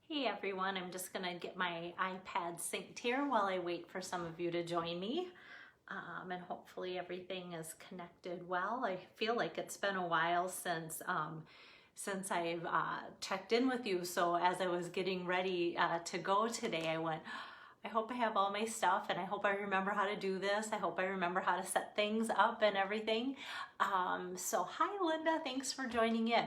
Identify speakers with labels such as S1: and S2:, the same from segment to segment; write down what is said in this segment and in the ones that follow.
S1: Hey everyone, I'm just gonna get my iPad synced here while I wait for some of you to join me. And hopefully everything is connected well. I feel like it's been a while since I've checked in with you. So as I was getting ready to go today, I went, I hope I have all my stuff and I hope I remember how to do this. I hope I remember how to set things up and everything. So hi Linda, thanks for joining in.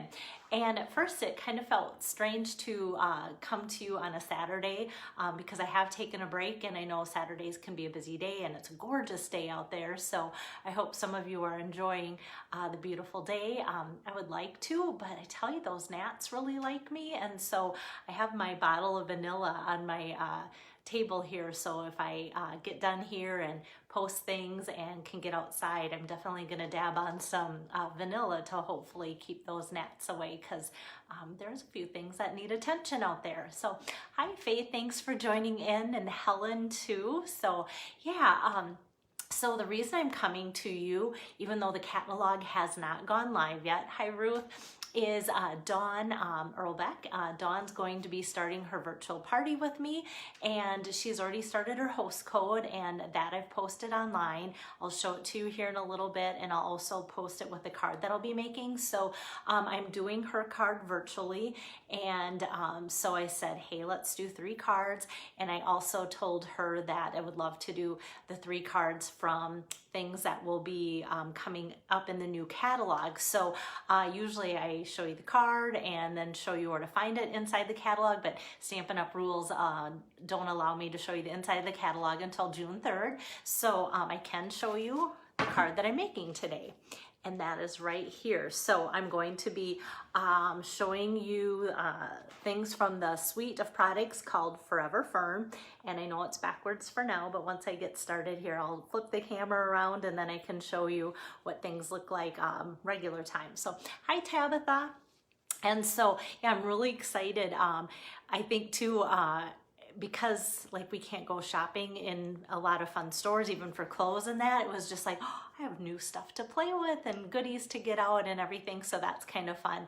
S1: And at first it kind of felt strange to come to you on a Saturday because I have taken a break and I know Saturdays can be a busy day and it's a gorgeous day out there. So I hope some of you are enjoying the beautiful day. I would like to, but I tell you, those gnats really like me. And so I have my bottle of vanilla on my table here, so if I get done here and post things and can get outside, I'm definitely going to dab on some vanilla to hopefully keep those gnats away, because there's a few things that need attention out there. So hi Faith, thanks for joining in, and Helen too. So yeah, so the reason I'm coming to you, even though the catalog has not gone live yet, hi Ruth, is Dawn Earlbeck. Dawn's going to be starting her virtual party with me, and she's already started her host code, and that I've posted online. I'll show it to you here in a little bit, and I'll also post it with the card that I'll be making. So I'm doing her card virtually, and so I said, hey, let's do 3 cards, and I also told her that I would love to do the 3 cards from things that will be coming up in the new catalog. So usually I show you the card and then show you where to find it inside the catalog, but Stampin' Up! Rules don't allow me to show you the inside of the catalog until June 3rd. So I can show you the card that I'm making today, and that is right here. So I'm going to be showing you things from the suite of products called Forever Fern. And I know it's backwards for now, but once I get started here, I'll flip the camera around and then I can show you what things look like regular time. So hi Tabitha. And so, yeah, I'm really excited. I think too, because like we can't go shopping in a lot of fun stores, even for clothes and that, it was just like, oh, I have new stuff to play with and goodies to get out and everything. So that's kind of fun.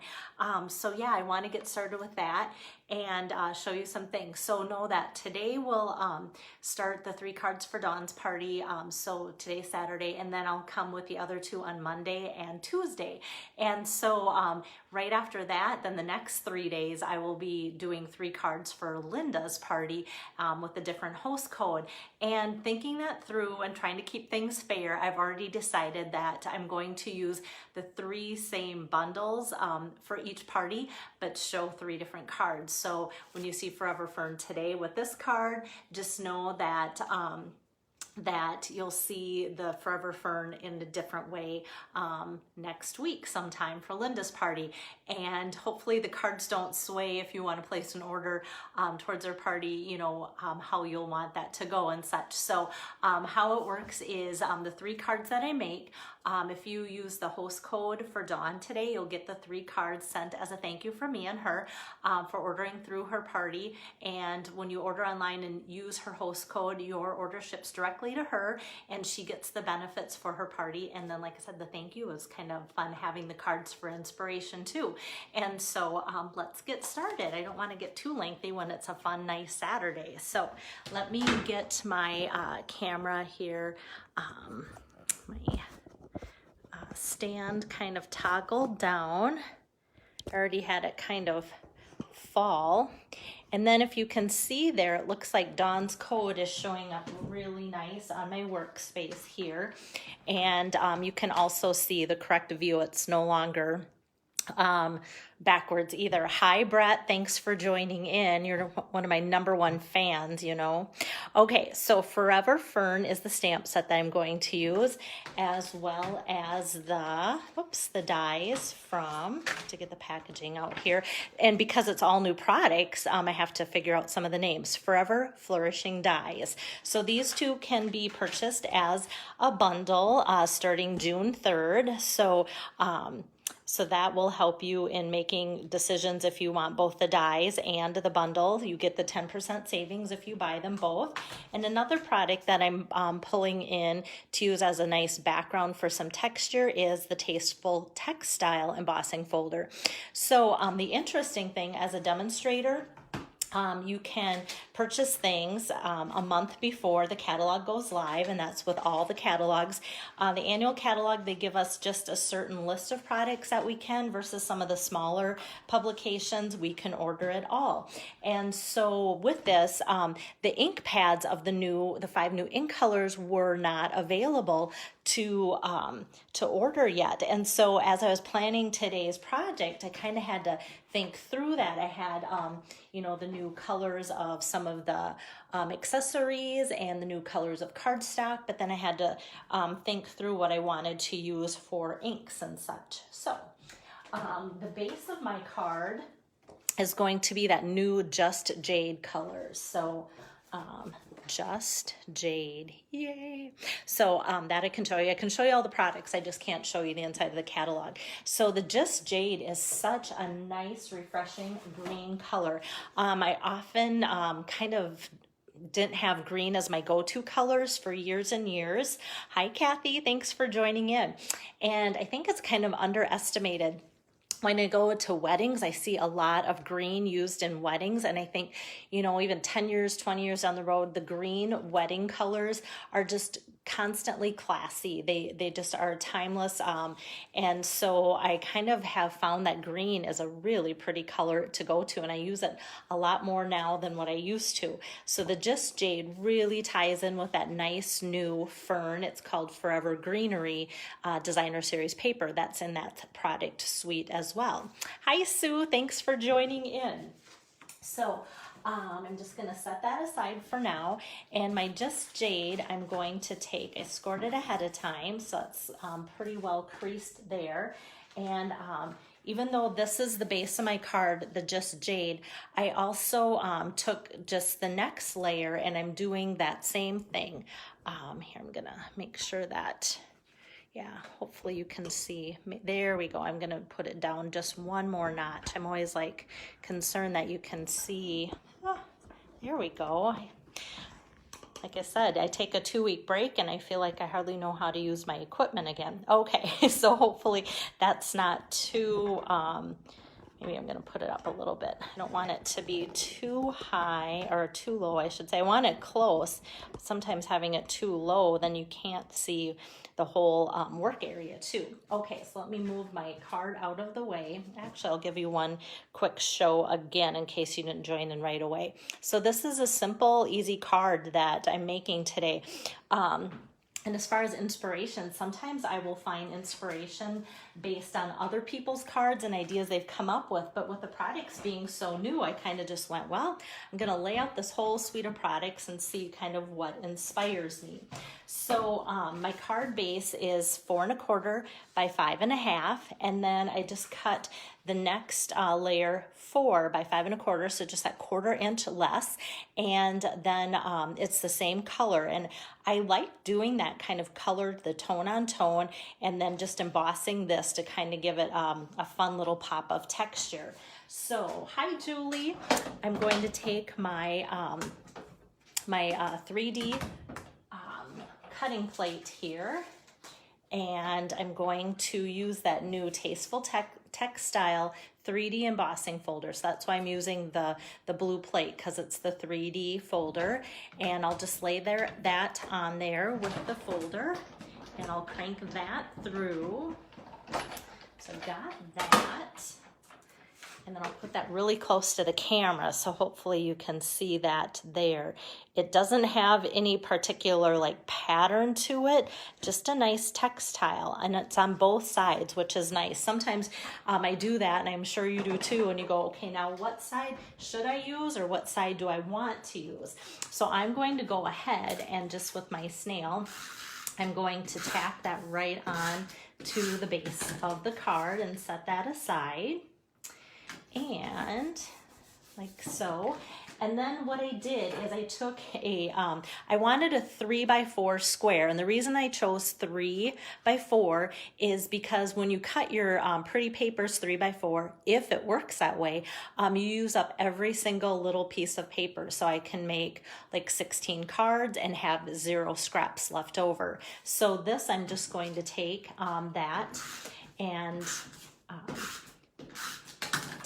S1: So yeah, I want to get started with that and show you some things. So know that today we'll start the 3 cards for Dawn's party. So today's Saturday, and then I'll come with the other 2 on Monday and Tuesday. And so right after that, then the next 3 days, I will be doing 3 cards for Linda's party with a different host code. And thinking that through and trying to keep things fair, I've already decided that I'm going to use the 3 same bundles for each party, but show 3 different cards. So when you see Forever Fern today with this card, just know that that you'll see the Forever Fern in a different way next week sometime for Linda's party. And hopefully the cards don't sway if you want to place an order towards her party, you know, how you'll want that to go and such. So how it works is the 3 cards that I make, if you use the host code for Dawn today, you'll get the 3 cards sent as a thank you from me and her for ordering through her party. And when you order online and use her host code, your order ships directly to her and she gets the benefits for her party. And then, like I said, the thank you is kind of fun, having the cards for inspiration too. And so let's get started. I don't want to get too lengthy when it's a fun, nice Saturday. So let me get my camera here, my stand kind of toggled down. I already had it kind of fall. And then if you can see there, it looks like Dawn's code is showing up really nice on my workspace here. And you can also see the correct view. It's no longer backwards either. Hi Brett, thanks for joining in. You're one of my #1 fans, you know. Okay, so Forever Fern is the stamp set that I'm going to use, as well as the dies from, to get the packaging out here. And because it's all new products, I have to figure out some of the names. Forever Flourishing Dies. So these 2 can be purchased as a bundle starting June 3rd. So that will help you in making decisions if you want both the dies and the bundle. You get the 10% savings if you buy them both. And another product that I'm pulling in to use as a nice background for some texture is the Tasteful Textile embossing folder. So the interesting thing as a demonstrator, You can purchase things a month before the catalog goes live, and that's with all the catalogs. The annual catalog, they give us just a certain list of products that we can, versus some of the smaller publications, we can order it all. And so with this, the ink pads of the 5 new ink colors were not available to order yet. And so as I was planning today's project, I kind of had to think through that. I had the new colors of some of the accessories and the new colors of cardstock, but then I had to think through what I wanted to use for inks and such. So the base of my card is going to be that new Just Jade colors. So Just Jade, yay. So that I can show you. I can show you all the products. I just can't show you the inside of the catalog. So the Just Jade is such a nice, refreshing green color. I often kind of didn't have green as my go-to colors for years and years. Hi, Kathy. Thanks for joining in. And I think it's kind of underestimated. When I go to weddings, I see a lot of green used in weddings. And I think, even 10 years, 20 years down the road, the green wedding colors are just constantly classy. They just are timeless. And so I kind of have found that green is a really pretty color to go to. And I use it a lot more now than what I used to. So the Just Jade really ties in with that nice new Fern. It's called Forever Greenery Designer Series paper. That's in that product suite as well. Hi, Sue. Thanks for joining in. So I'm just going to set that aside for now. And my Just Jade, I'm going to take, I scored it ahead of time, so it's pretty well creased there. And even though this is the base of my card, the Just Jade, I also took just the next layer and I'm doing that same thing. Here, I'm going to make sure that, yeah, hopefully you can see. There we go. I'm going to put it down just one more notch. I'm always like concerned that you can see. Oh, there we go. Like I said, I take a 2-week break and I feel like I hardly know how to use my equipment again. Okay, so hopefully that's not too, maybe I'm going to put it up a little bit. I don't want it to be too high, or too low, I should say. I want it close. Sometimes having it too low, then you can't see the whole work area too. Okay, so let me move my card out of the way. Actually, I'll give you one quick show again in case you didn't join in right away. So this is a simple, easy card that I'm making today. And as far as inspiration, sometimes I will find inspiration based on other people's cards and ideas they've come up with. But with the products being so new, I kind of just went, well, I'm going to lay out this whole suite of products and see kind of what inspires me. So my card base is 4 1/4 by 5 1/2. And then I just cut the next layer 4 by 5 1/4, so just that 1/4 inch less. And then it's the same color. And I like doing that kind of colored, the tone on tone, and then just embossing this to kind of give it a fun little pop of texture. So, hi Julie. I'm going to take my 3D cutting plate here, and I'm going to use that new Tasteful Textile 3D embossing folder. So that's why I'm using the blue plate, because it's the 3D folder. And I'll just lay that on there with the folder, and I'll crank that through. So got that. And then I'll put that really close to the camera, so hopefully you can see that there. It doesn't have any particular like pattern to it, just a nice textile, and it's on both sides, which is nice. Sometimes I do that, and I'm sure you do too, and you go, okay, now what side should I use, or what side do I want to use? So I'm going to go ahead and just with my snail, I'm going to tack that right on to the base of the card and set that aside. And like so. And then what I did is I took I wanted a 3x4 square. And the reason I chose 3x4 is because when you cut your pretty papers 3x4, if it works that way, you use up every single little piece of paper. So I can make like 16 cards and have 0 scraps left over. So this, I'm just going to take that and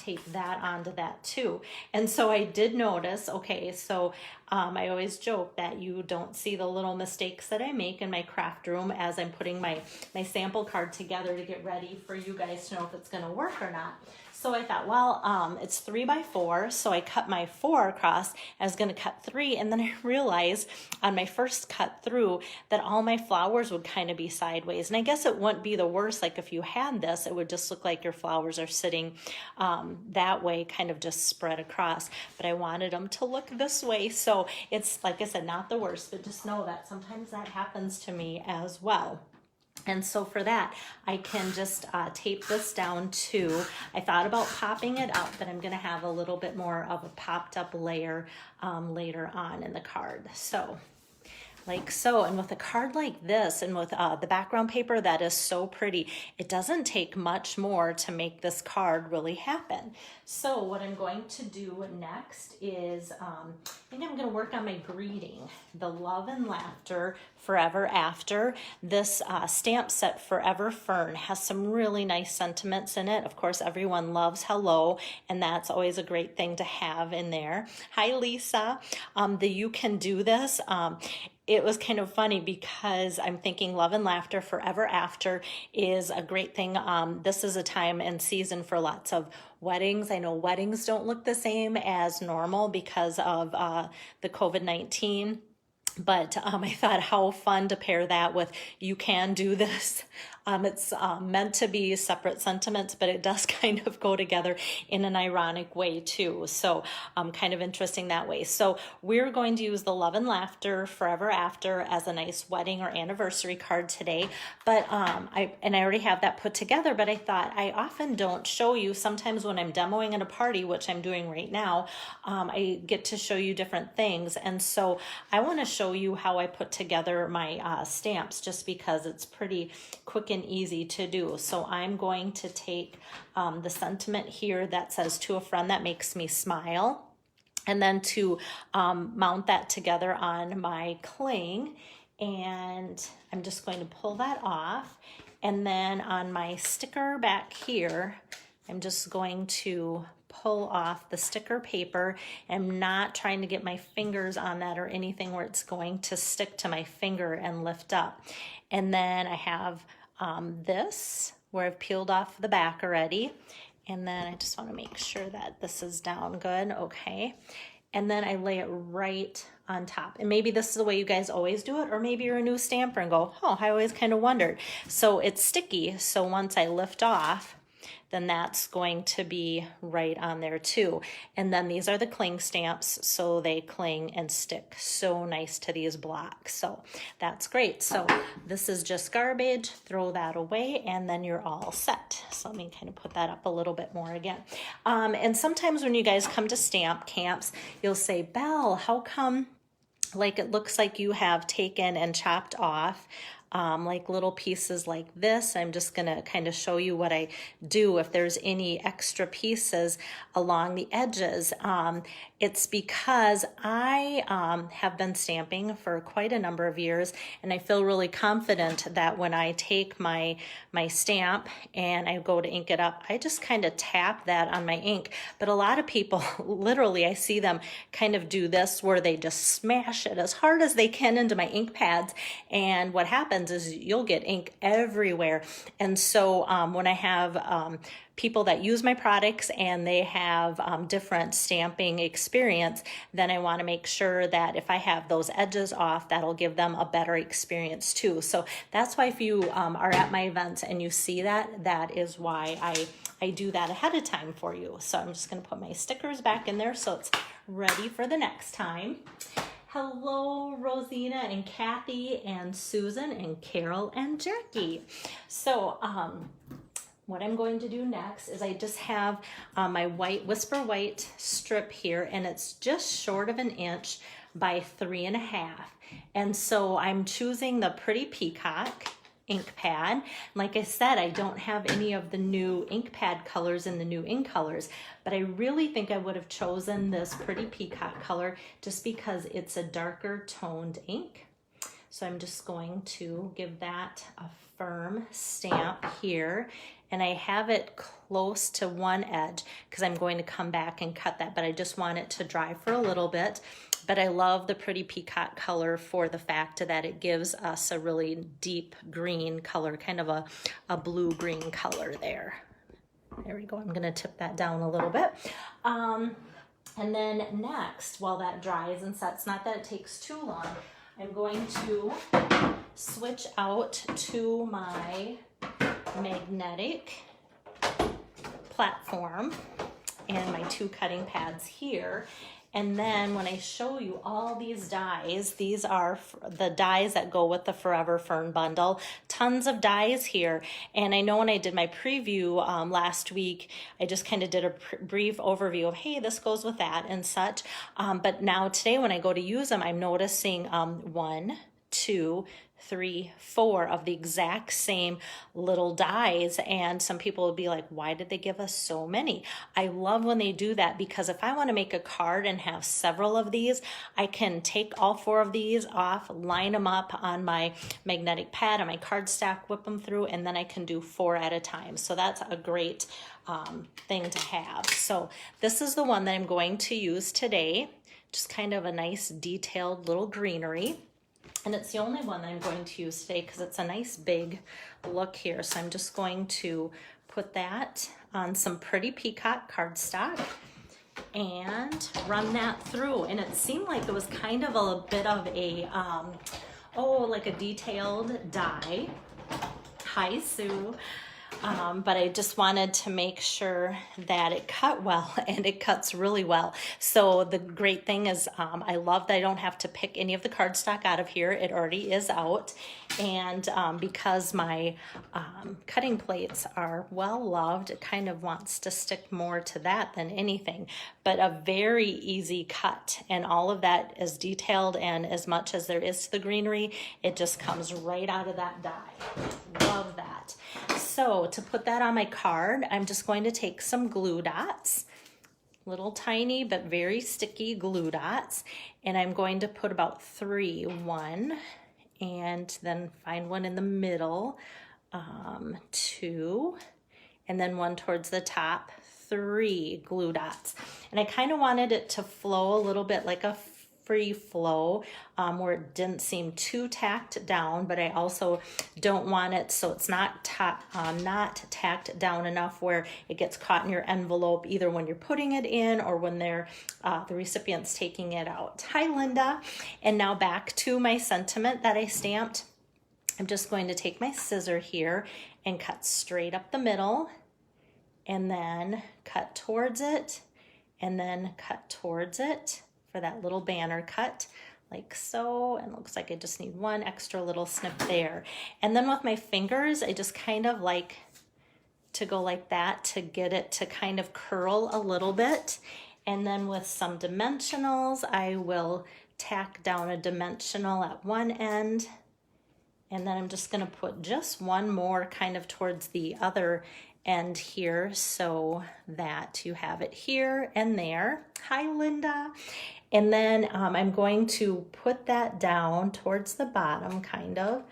S1: tape that onto that too. And so I did notice, okay, so I always joke that you don't see the little mistakes that I make in my craft room as I'm putting my sample card together to get ready for you guys to know if it's gonna work or not. So I thought, well, it's 3 by 4, so I cut my 4 across. I was gonna cut 3, and then I realized on my first cut through that all my flowers would kind of be sideways. And I guess it wouldn't be the worst, like if you had this, it would just look like your flowers are sitting that way, kind of just spread across. But I wanted them to look this way, so it's, like I said, not the worst, but just know that sometimes that happens to me as well. And so for that, I can just tape this down too. I thought about popping it up, but I'm gonna have a little bit more of a popped up layer later on in the card. So like so, and with a card like this and with the background paper that is so pretty, it doesn't take much more to make this card really happen. So what I'm going to do next is, I think I'm gonna work on my greeting, the Love and Laughter Forever After. This stamp set, Forever Fern, has some really nice sentiments in it. Of course, everyone loves hello, and that's always a great thing to have in there. Hi, Lisa. The You Can Do This. It was kind of funny because I'm thinking Love and Laughter Forever After is a great thing. This is a time and season for lots of weddings. I know weddings don't look the same as normal because of the COVID-19. But I thought how fun to pair that with You Can Do This. It's meant to be separate sentiments, but it does kind of go together in an ironic way too. So kind of interesting that way. So we're going to use the Love and Laughter Forever After as a nice wedding or anniversary card today. But I already have that put together, but I thought I often don't show you. Sometimes when I'm demoing at a party, which I'm doing right now, I get to show you different things. And so I want to show you how I put together my stamps, just because it's pretty quick and easy to do. So I'm going to take the sentiment here that says, to a friend that makes me smile, and then to mount that together on my cling. And I'm just going to pull that off. And then on my sticker back here, I'm just going to pull off the sticker paper. I'm not trying to get my fingers on that or anything where it's going to stick to my finger and lift up. And then I have this where I've peeled off the back already. And then I just want to make sure that this is down good. Okay. And then I lay it right on top. And maybe this is the way you guys always do it, or maybe you're a new stamper and go, oh, I always kind of wondered. So it's sticky. So once I lift off, then that's going to be right on there too. And then these are the cling stamps, so they cling and stick so nice to these blocks. So that's great. So this is just garbage, throw that away, and then you're all set. So let me kind of put that up a little bit more again. And sometimes when you guys come to stamp camps, you'll say, Belle, how come like it looks like you have taken and chopped off like little pieces like this? I'm just gonna kind of show you what I do if there's any extra pieces along the edges. It's because I have been stamping for quite a number of years, and I feel really confident that when I take my stamp and I go to ink it up, I just kind of tap that on my ink. But a lot of people, literally, I see them kind of do this where they just smash it as hard as they can into my ink pads, and what happens is you'll get ink everywhere. And so when I have people that use my products and they have different stamping experience, then I want to make sure that if I have those edges off, that'll give them a better experience too. So that's why if you are at my events and you see that, that is why I do that ahead of time for you. So I'm just going to put my stickers back in there so it's ready for the next time. Hello, Rosina and Kathy and Susan and Carol and Jackie. So what I'm going to do next is I just have my white Whisper White strip here, and it's just short of 1 inch by 3.5. And so I'm choosing the Pretty Peacock ink pad. Like I said, I don't have any of the new ink pad colors in the new ink colors, but I really think I would have chosen this Pretty Peacock color just because it's a darker toned ink. So I'm just going to give that a firm stamp here, and I have it close to one edge because I'm going to come back and cut that, but I just want it to dry for a little bit. But I love the pretty peacock color for the fact that it gives us a really deep green color, kind of a blue-green color there. There we go. I'm going to tip that down a little bit. And then next, while that dries and sets, not that it takes too long, I'm going to switch out to my magnetic platform and my 2 cutting pads here. And then when I show you all these dies, these are the dies that go with the Forever Fern bundle. Tons of dies here. And I know when I did my preview last week, I just kind of did a brief overview of, hey, this goes with that and such. But now today when I go to use them, I'm noticing 1, 2, 3, 4 of the exact same little dies, and some people will be like, why did they give us so many? I love when they do that, because if I want to make a card and have several of these, I can take all 4 of these off, line them up on my magnetic pad and my cardstock, whip them through, and then I can do 4 at a time. So that's a great thing to have. So this is the one that I'm going to use today, just kind of a nice detailed little greenery. And it's the only one that I'm going to use today because it's a nice big look here. So I'm just going to put that on some pretty peacock cardstock and run that through. And it seemed like it was kind of a bit of a, like a detailed die. Hi, Sue. But I just wanted to make sure that it cut well, and it cuts really well. So the great thing is I love that I don't have to pick any of the cardstock out of here. It already is out. And because my cutting plates are well loved, it kind of wants to stick more to that than anything. But a very easy cut, and all of that is detailed, and as much as there is to the greenery, it just comes right out of that die. Love that. So to put that on my card, I'm just going to take some glue dots, little tiny but very sticky glue dots, and I'm going to put about 3, 1, and then find one in the middle, 2, and then 1 towards the top, 3 glue dots. And I kind of wanted it to flow a little bit like a free flow, where it didn't seem too tacked down, but I also don't want it so it's not tacked down enough where it gets caught in your envelope, either when you're putting it in or when they're the recipient's taking it out. Hi, Linda. And now back to my sentiment that I stamped. I'm just going to take my scissor here and cut straight up the middle, and then cut towards it, and then cut towards it for that little banner cut, like so. And it looks like I just need 1 extra little snip there. And then with my fingers, I just kind of like to go like that to get it to kind of curl a little bit. And then with some dimensionals, I will tack down a dimensional at one end. And then I'm just going to put just 1 more kind of towards the other end here, so that you have it here and there. Hi, Linda. And then I'm going to put that down towards the bottom kind of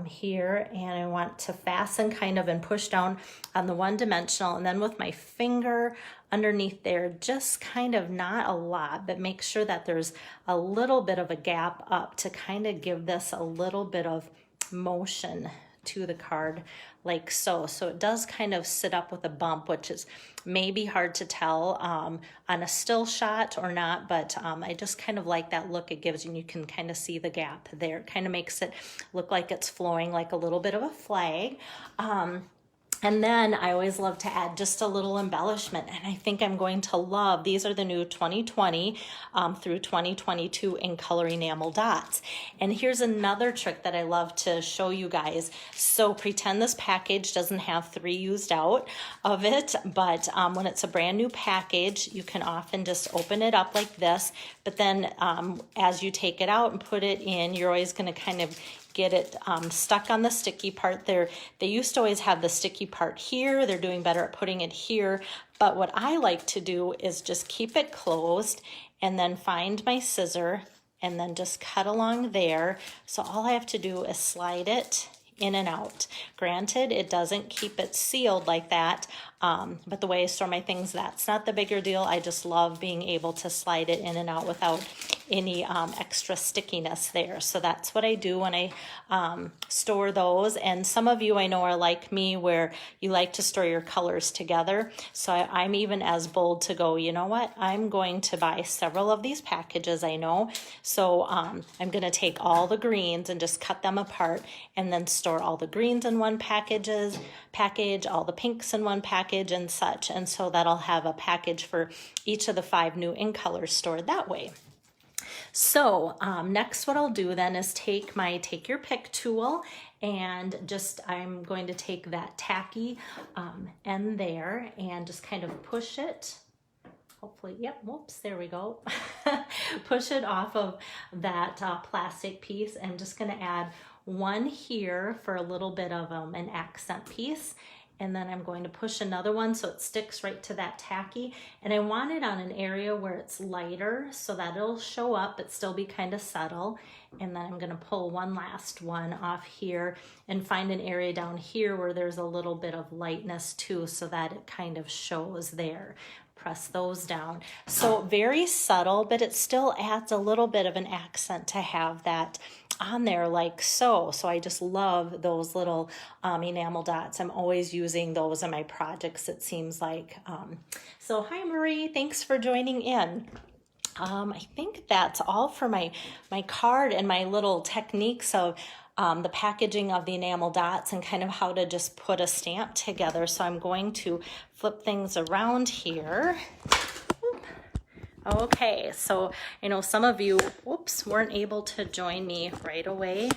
S1: here, and I want to fasten kind of and push down on the 1 dimensional, and then with my finger underneath there, just kind of, not a lot, but make sure that there's a little bit of a gap up to kind of give this a little bit of motion to the card, like so. So it does kind of sit up with a bump, which is maybe hard to tell on a still shot or not, but I just kind of like that look it gives you, and you can kind of see the gap there. It kind of makes it look like it's flowing like a little bit of a flag. And then I always love to add just a little embellishment, and I think I'm going to love, these are the new 2020 through 2022 in color enamel dots. And here's another trick that I love to show you guys. So pretend this package doesn't have 3 used out of it, but when it's a brand new package, you can often just open it up like this, but then as you take it out and put it in, you're always going to kind of get it stuck on the sticky part there. They used to always have the sticky part here. They're doing better at putting it here. But what I like to do is just keep it closed and then find my scissor and then just cut along there. So all I have to do is slide it in and out. Granted, it doesn't keep it sealed like that, but the way I store my things, that's not the bigger deal. I just love being able to slide it in and out without any extra stickiness there. So that's what I do when I store those. And some of you I know are like me, where you like to store your colors together. So I'm even as bold to go, you know what, I'm going to buy several of these packages, I know. So I'm going to take all the greens and just cut them apart, and then store all the greens in one package, all the pinks in one package, and such. And so that I'll have a package for each of the 5 new in colors stored that way. So next what I'll do then is take my take your pick tool, and I'm going to take that tacky end there and just kind of push it. Hopefully, yep, whoops, there we go. Push it off of that plastic piece. I'm just gonna add one here for a little bit of an accent piece. And then I'm going to push another one so it sticks right to that tacky. And I want it on an area where it's lighter so that it'll show up but still be kind of subtle. And then I'm gonna pull one last one off here and find an area down here where there's a little bit of lightness too, so that it kind of shows there. Press those down. So very subtle, but it still adds a little bit of an accent to have that on there like so. So I just love those little enamel dots. I'm always using those in my projects, it seems like. So hi Marie, thanks for joining in. I think that's all for my card and my little techniques of the packaging of the enamel dots and kind of how to just put a stamp together. So I'm going to flip things around here. Okay, so I know some of you, weren't able to join me right away.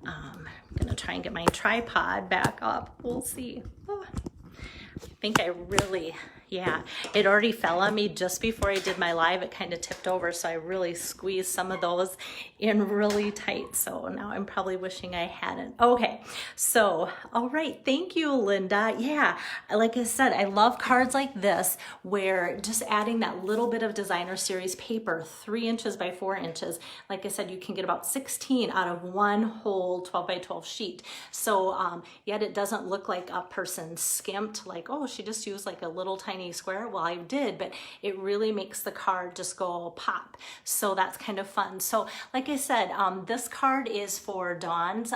S1: I'm gonna try and get my tripod back up. We'll see. Oh, I think I really, yeah, it already fell on me just before I did my live. It kind of tipped over, so I really squeezed some of those in really tight. So now I'm probably wishing I hadn't. Okay, so, all right, thank you, Linda. Yeah, like I said, I love cards like this where just adding that little bit of designer series paper, 3 inches by 4 inches. Like I said, you can get about 16 out of one whole 12 by 12 sheet. So yet it doesn't look like a person skimped, like, oh, she just used like a little tiny square. Well, I did, but it really makes the card just go pop. So that's kind of fun. So like I said, this card is for Dawn's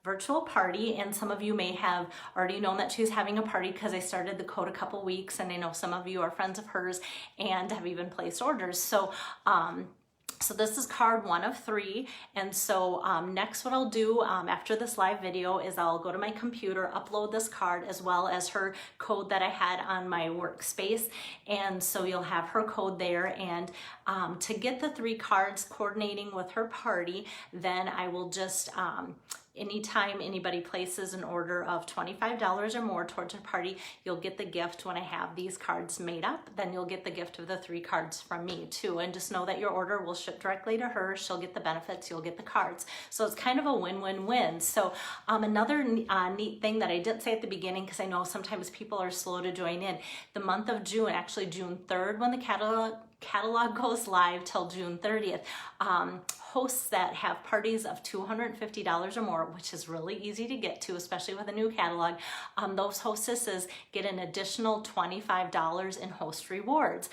S1: virtual party, and some of you may have already known that she's having a party because I started the code a couple weeks, and I know some of you are friends of hers and have even placed orders. So so this is card 1 of 3, and so next what I'll do after this live video is I'll go to my computer, upload this card as well as her code that I had on my workspace, and so you'll have her code there. And to get the 3 cards coordinating with her party, then I will just anytime anybody places an order of $25 or more towards her party, you'll get the gift. When I have these cards made up, then you'll get the gift of the 3 cards from me too. And just know that your order will ship directly to her. She'll get the benefits, you'll get the cards. So it's kind of a win-win-win. So another neat thing that I didn't say at the beginning, because I know sometimes people are slow to join in, the month of June, actually June 3rd, when the catalog goes live till June 30th, hosts that have parties of $250 or more, which is really easy to get to, especially with a new catalog, those hostesses get an additional $25 in host rewards.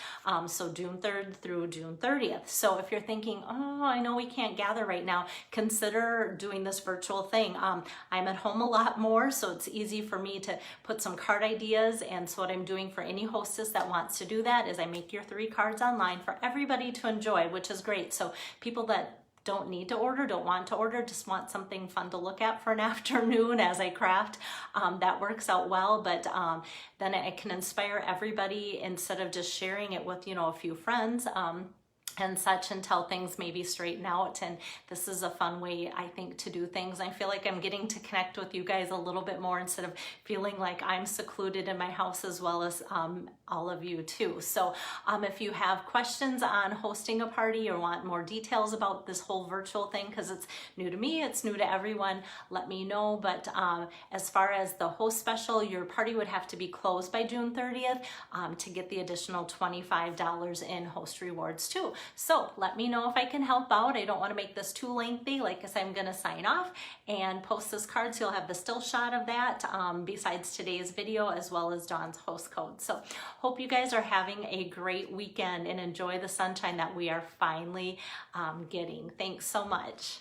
S1: So June 3rd through June 30th. So if you're thinking, oh, I know we can't gather right now, consider doing this virtual thing. I'm at home a lot more, so it's easy for me to put some card ideas. And so what I'm doing for any hostess that wants to do that is I make your 3 cards online for everybody to enjoy, which is great. So people that don't need to order, don't want to order, just want something fun to look at for an afternoon as I craft, that works out well. But then I can inspire everybody instead of just sharing it with, a few friends. And such, until things maybe straighten out. And this is a fun way, I think, to do things. I feel like I'm getting to connect with you guys a little bit more instead of feeling like I'm secluded in my house, as well as all of you too. So if you have questions on hosting a party or want more details about this whole virtual thing, because it's new to me, it's new to everyone, let me know. But as far as the host special, your party would have to be closed by June 30th to get the additional $25 in host rewards too. So let me know if I can help out. I don't want to make this too lengthy. Like I said, I'm going to sign off and post this card so you'll have the still shot of that besides today's video, as well as Dawn's host code. So hope you guys are having a great weekend and enjoy the sunshine that we are finally getting. Thanks so much.